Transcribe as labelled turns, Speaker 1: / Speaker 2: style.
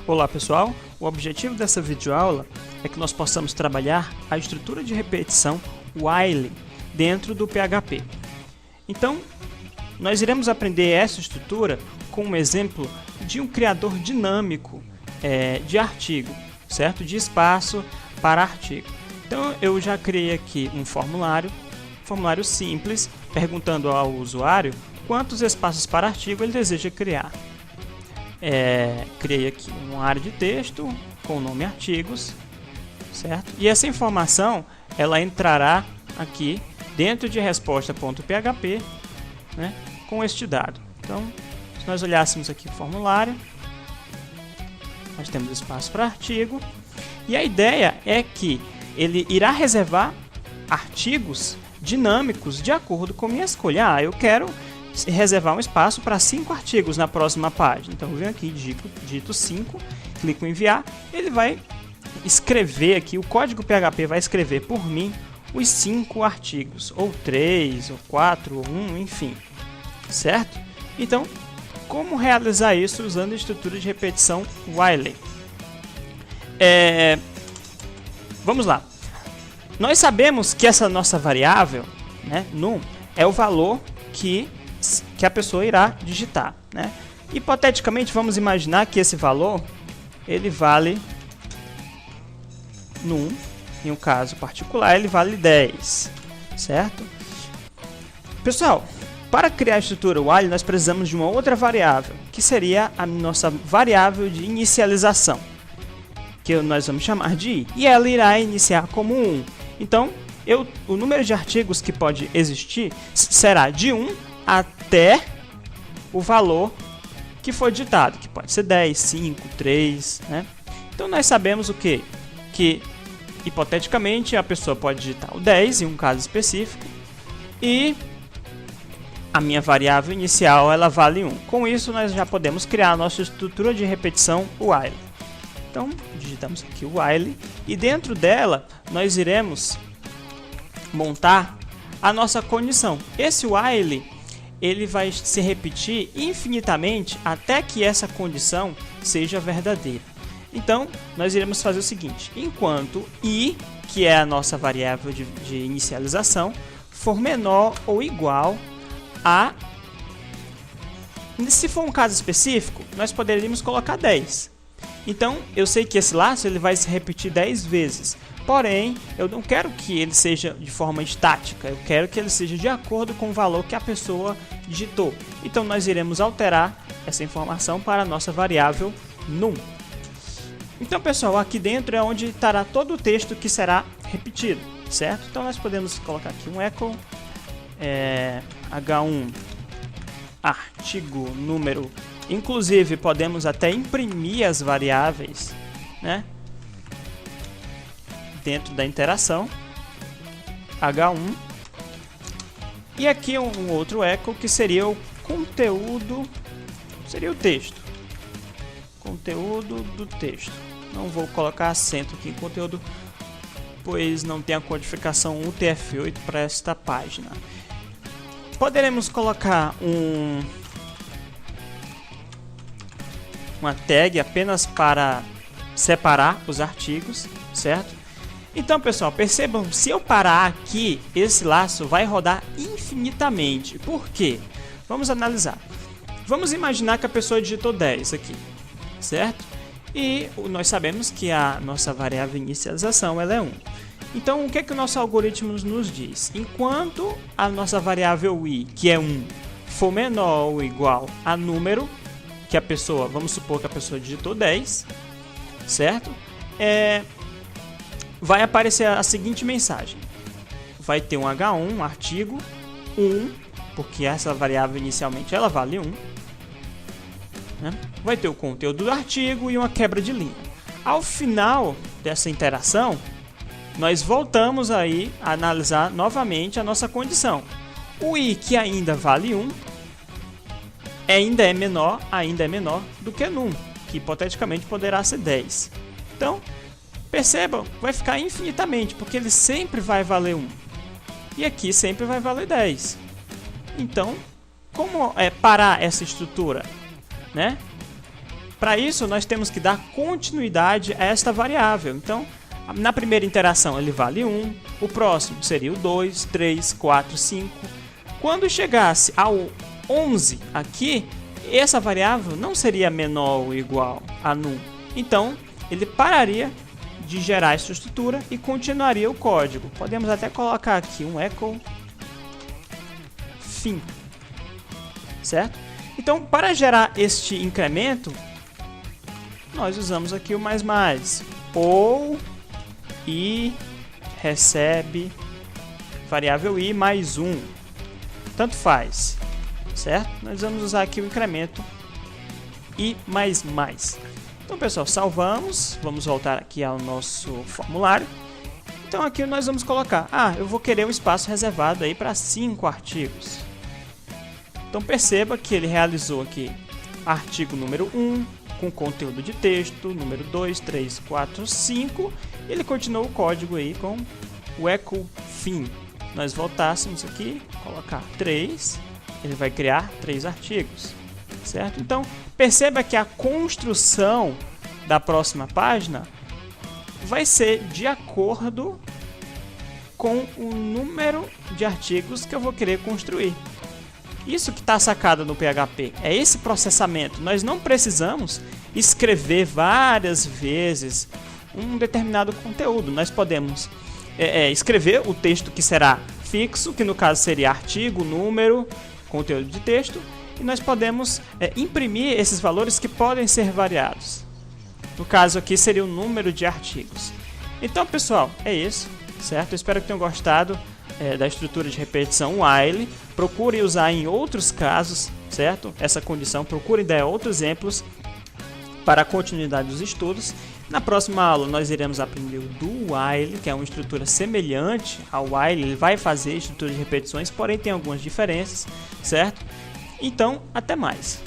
Speaker 1: Olá pessoal, o objetivo dessa videoaula é que nós possamos trabalhar a estrutura de repetição while dentro do PHP. Então, nós iremos aprender essa estrutura com um exemplo de um criador dinâmico de artigo, certo? De espaço para artigo. Então, eu já criei aqui um formulário simples, perguntando ao usuário quantos espaços para artigo ele deseja criar. Criei aqui uma área de texto com o nome artigos, certo? E essa informação ela entrará aqui dentro de resposta.php, né, com este dado. Então, se nós olhássemos aqui o formulário, nós temos espaço para artigo e a ideia é que ele irá reservar artigos dinâmicos de acordo com minha escolha. Eu quero reservar um espaço para 5 artigos na próxima página. Então eu venho aqui, digito 5, clico em enviar, ele vai escrever aqui, o código PHP vai escrever por mim os 5 artigos, ou 3, ou 4, ou 1, enfim, certo? Então, como realizar isso usando a estrutura de repetição while? Vamos lá. Nós sabemos que essa nossa variável, né, num, é o valor que a pessoa irá digitar, né? Hipoteticamente, vamos imaginar que esse valor ele vale num, em um caso particular, ele vale 10, certo? Pessoal, para criar a estrutura while, nós precisamos de uma outra variável, que seria a nossa variável de inicialização, que nós vamos chamar de i, e ela irá iniciar como 1. Então, o número de artigos que pode existir será de 1 até o valor que foi digitado, que pode ser 10, 5, 3, né? Então nós sabemos o quê? Que hipoteticamente a pessoa pode digitar o 10 em um caso específico e a minha variável inicial ela vale 1. Com isso nós já podemos criar a nossa estrutura de repetição while. Então digitamos aqui o while e dentro dela nós iremos montar a nossa condição. Esse while ele vai se repetir infinitamente até que essa condição seja verdadeira. Então, nós iremos fazer o seguinte: enquanto i, que é a nossa variável de inicialização, for menor ou igual a... Se for um caso específico, nós poderíamos colocar 10. Então, eu sei que esse laço ele vai se repetir 10 vezes. Porém, eu não quero que ele seja de forma estática, eu quero que ele seja de acordo com o valor que a pessoa digitou. Então, nós iremos alterar essa informação para a nossa variável num. Então, pessoal, aqui dentro é onde estará todo o texto que será repetido, certo? Então, nós podemos colocar aqui um echo h1 artigo número. Inclusive, podemos até imprimir as variáveis, né, dentro da interação h1 e aqui um outro echo que seria o conteúdo, seria o texto, conteúdo do texto. Não vou colocar acento aqui em conteúdo, pois não tem a codificação UTF-8 para esta página. Poderemos colocar uma tag apenas para separar os artigos, certo? Então, pessoal, percebam, se eu parar aqui, esse laço vai rodar infinitamente. Por quê? Vamos analisar. Vamos imaginar que a pessoa digitou 10 aqui, certo? E nós sabemos que a nossa variável de inicialização ela é 1. Então, o que é que o nosso algoritmo nos diz? Enquanto a nossa variável i, que é 1, for menor ou igual a número que a pessoa, vamos supor que a pessoa digitou 10, certo? Vai aparecer a seguinte mensagem: vai ter um h1, um artigo 1, porque essa variável inicialmente ela vale 1, né? Vai ter o conteúdo do artigo e uma quebra de linha. Ao final dessa interação, nós voltamos aí a analisar novamente a nossa condição. O i, que ainda vale 1, ainda é menor do que num, que hipoteticamente poderá ser 10. Então, percebam, vai ficar infinitamente, porque ele sempre vai valer 1. e aqui sempre vai valer 10. Então, como parar essa estrutura, né? Para isso, nós temos que dar continuidade a esta variável. Então, na primeira interação ele vale 1, o próximo seria o 2, 3, 4, 5. Quando chegasse ao 11 aqui, essa variável não seria menor ou igual a num. Então, ele pararia de gerar essa estrutura e continuaria o código. Podemos até colocar aqui um echo fim, certo? Então, para gerar este incremento, nós usamos aqui o mais, ou i recebe variável i mais 1, tanto faz, certo? Nós vamos usar aqui o incremento i mais. Então, pessoal, salvamos, vamos voltar aqui ao nosso formulário. Então, aqui nós vamos colocar, eu vou querer um espaço reservado aí para 5 artigos. Então, perceba que ele realizou aqui artigo número 1, com conteúdo de texto, número 2, 3, 4, 5, e ele continuou o código aí com o echo fim. Nós voltássemos aqui, colocar 3, ele vai criar 3 artigos, certo? Então, perceba que a construção da próxima página vai ser de acordo com o número de artigos que eu vou querer construir. Isso que está sacado no PHP, é esse processamento. Nós não precisamos escrever várias vezes um determinado conteúdo. Nós podemos escrever o texto que será fixo, que no caso seria artigo, número, conteúdo de texto, e nós podemos imprimir esses valores que podem ser variados. No caso aqui seria o número de artigos. Então, pessoal, é isso, certo? Eu espero que tenham gostado da estrutura de repetição while. Procure usar em outros casos, certo? Essa condição, procure dar outros exemplos para a continuidade dos estudos. Na próxima aula nós iremos aprender o do while, que é uma estrutura semelhante ao while. Ele vai fazer estrutura de repetições, porém tem algumas diferenças, certo? Então, até mais!